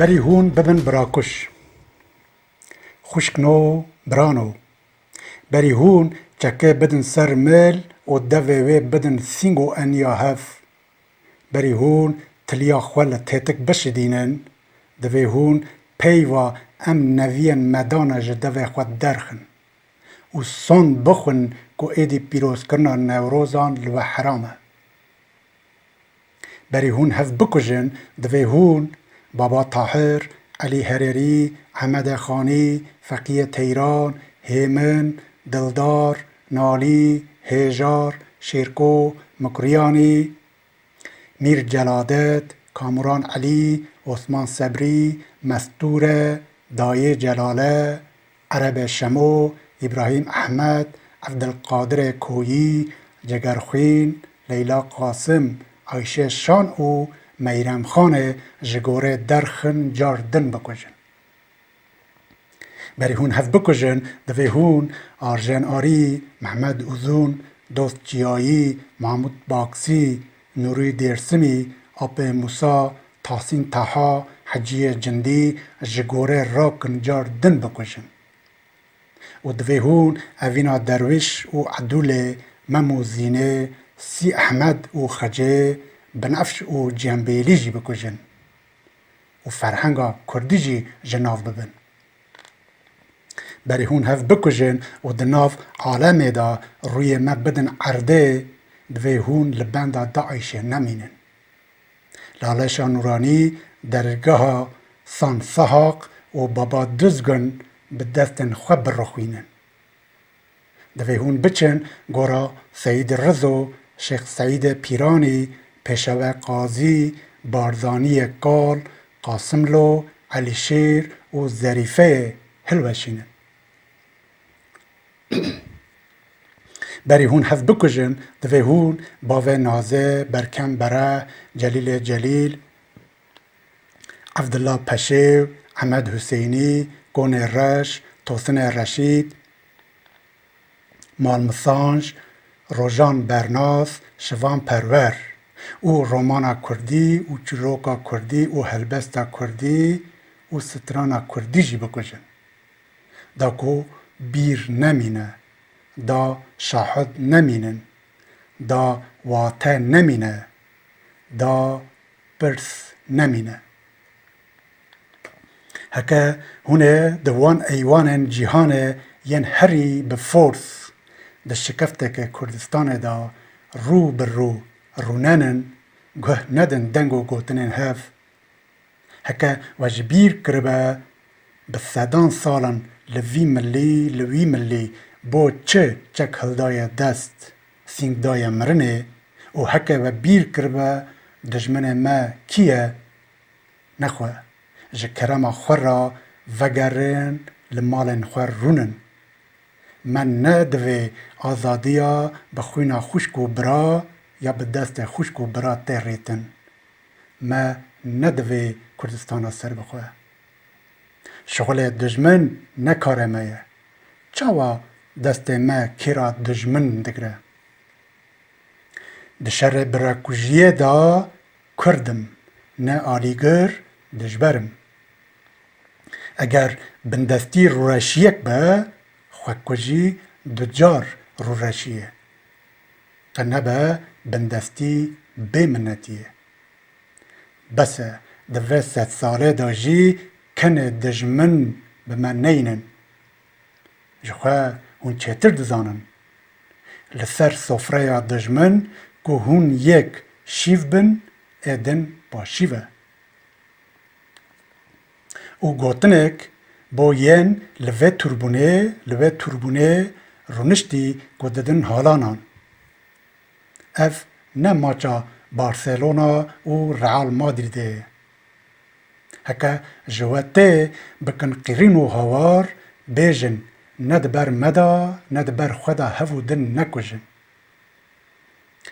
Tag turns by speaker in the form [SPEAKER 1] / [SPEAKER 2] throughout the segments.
[SPEAKER 1] بری هون ببن براکش خوشکنو برانو بری هون چکه بدن سر مل و دوه بدن سینگو انیا هف بری هون تلیا خوال تیتک بشدینن دوه هون پیوا ام نوین مدانا جدوه خود درخن و سون بخون که ایدی پیروز کرنا نوروزان لو حرامه بری هون هف بکجن دوه هون بابا طاهر، علی هریری، احمد خانی، فقیه تیران، هیمن، دلدار، نالی، هیجار، شیرکو، مکریانی، میر جلادت، کامران علی، عثمان صبری، مستوره، دایه جلاله، عرب شمو، ابراهیم احمد، عبدالقادر کویی، جگرخوین، لیلا قاسم، عایشه شان او میرم خانه جگوره درخن جار دن بکجن بری هون هف بکجن دوی هون آرژن آری محمد اوزون دوست جیایی محمود باکسی نوری دیرسمی آپ موسا تحسین تاها حجی جندی جگوره راکن جار دن بکجن و دوی هون اوینا درویش و عدول ممو زینه سی احمد و خجه بنفش و جنبیلی جی بکجن و فرهنگا کردی جی جناف ببن بری هون هف بکجن و دناف عالمه دا روی ما بدن عرده دوی هون لبنده داعش نمینن لالشا نورانی درگاه سان سحاق و بابا دزگن به دستن خواب رخوینن دوی هون بچن گورا سید رزو شیخ سعید پیرانی پیشوه قاضی بارزانی قال قاسملو علی شیر و ظریفه هلوشینن بری هون هف بکجن دوی هون باوه نازه برکم بره جلیل جلیل عبدالله پشیو احمد حسینی گون رش توسن رشید مالمسانج روژان برناس شوان پرور او رومانا کردی و چروکا کردی و هلبستا کردی و سترانا کردی جی بکجن دا کو بیر نمینه دا شاهد نمینن دا واته نمینه دا پرس نمینه هکه هونه دوان ایوان جیهانه ین هری بفورس ده شکفته که کردستان دا رو بر رو روننن گه ندن دنگو گوتنن هف هکه وجبیر کربه بسدان سالن لوی ملی بو چه چک هلدای دست سینگ دای مرنه و هکه و بیر کربه دجمن ما کیه نخواه جکرما خور را وگرن لمالن خور رونن من نه دوی آزادیا بخوینا خوشک و برا یا به دست خوشک و برا تریتن ما نه دوی کردستان سر بخواه شغل دجمن نکاره مایه چاوا دست ما کرا دجمن دگره دشر براکوژیه دا کردم نه آلیگر دجبرم اگر بندستی رورشیک به خوکوژی دجار رورشیه قنه به بندستی بمنتیه بس دوه 100 ساله دا جی کنه دجمن به من نینن جخواه هون چهتر دزانن لسر سفره دجمن که هون یک شیف بن ایدن با شیوه او گوتنک با ین لوه توربونه رونشتی گوددن حالانان اف نه ماچا بارسلونا و رئال مادریده هکه جواته بکن قیرین و هوار بیجن ندبر مدا ندبر خدا هفو دن نکجن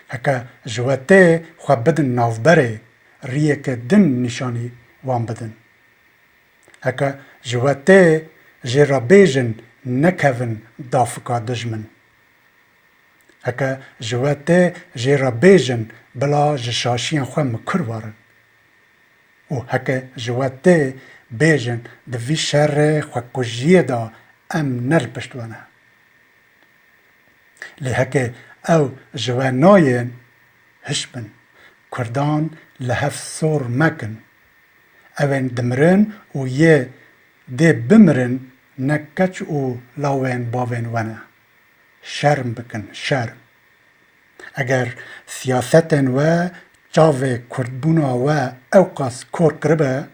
[SPEAKER 1] هکه جواته خواه بدن نافبره ریه که دن نشانی وان بدن هکه جواته جیرا بیجن نکوین دافکا دجمن هکه جواته جیرا بیجن بلا جشاشیان خواه مکر وارن و هکه جواته بیجن دوی شر خوکجیه دا ام نر پشتوانه. لی هکه او جواناین هشبن کردان لحف سور مکن. اوین دمرن و یه ده بمرن نکچ و لاوین باوین ونه. شرم بکن شرم. اگر سیاستن و چاوه کردبونا و اوقاس کور کربه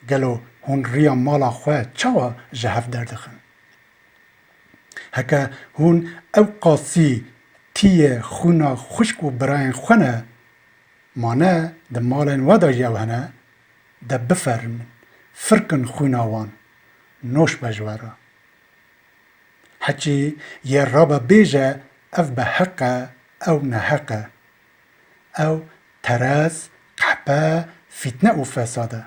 [SPEAKER 1] گلو هون ریا مالا خواه چاوا جهف دردخن. هکا هون اوقاسی تیه خونا خشک و براین خونه مانه ده مالن ودا جوهنه ده بفرمن فرکن خوناوان نوش بجوارا. حچی یه رابا بیجه اف به حقه او نحقه او تراز قحبه فتنه و فساده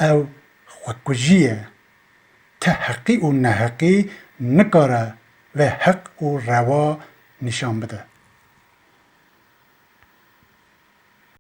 [SPEAKER 1] او خوکجیه ته حقی و نحقی نکاره و حق و روا نشان بده.